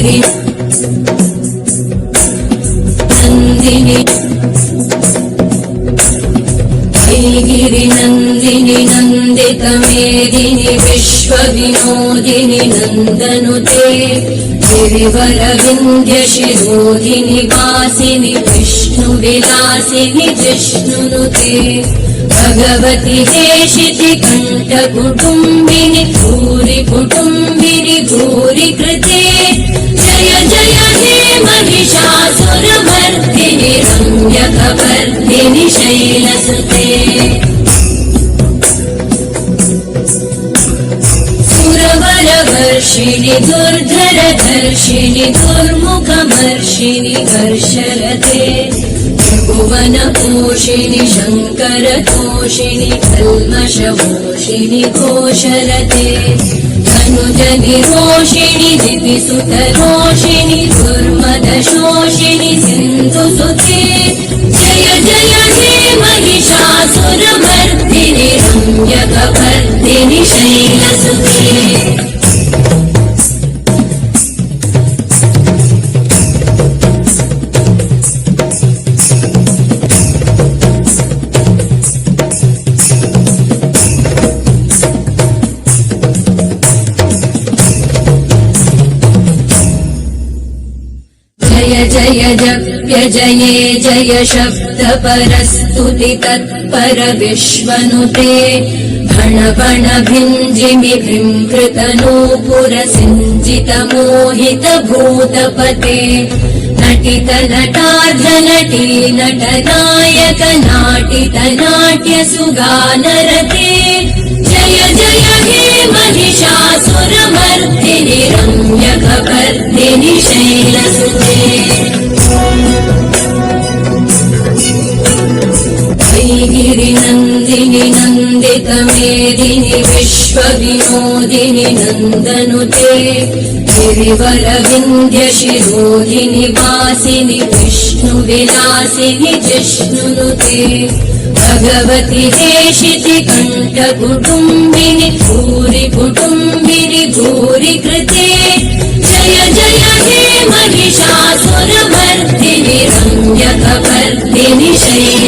गिरि नन्दिनि गिरिनन्दिनि नन्दितमेदिनि विश्वविनोदिनि नन्दनुते गिरिवरविन्ध्यशिरोधिनि वासिनि विष्णुविलासिनि जिष्णुनुते भगवति हेशिति कण्ठकुटुम्बिनि भूरि कुटुम्बिनि भूरि कृते जय जय हे महिषासुरमर्दिनि रम्यकवर्दिनि शैलसुते सुरवरवर्षिणि दुर्धरधर्षिणि दुर्मुखमर्षिणि कर्षरते त्रिभुवनपोषिणि शङ्करतोषिणि कल्मषमोषिणि घोषरते धनुजनिरोषिणि दितिसुतरोषिणि दुर्मदशोषिणि सिन्धुसुते जय जय हे महिषासुरमर्दिनि रम्यकवर्दिनि शैलसुते जय जप्य जये जय शब्द परस्तुति तत्पर विश्वनुते भण भण भिञ्जिमि भृङ्कृत नूपुर सिञ्जित मोहित भूतपते नटित नटार्ध नटी नटनायक नाटित नाट्य सुगानरते जय जय हे महिषासुरमर्दिनि रम्यकवर्दिनि शैलसुते गिरिनन्दिनि नन्दितमेदिनि विश्वविनोदिनि नन्दनुते गिरिवरविन्ध्यशिरोधिनि वासिनि विष्णुविलासिनि जिष्णुनुते भगवति हेशिति कण्ठकुटुम्बिनि भूरि कुटुम्बिनि भूरि कृते जय जय हे महिषासुरमर्दिनि रम्यकवर्दिनि शैलसुते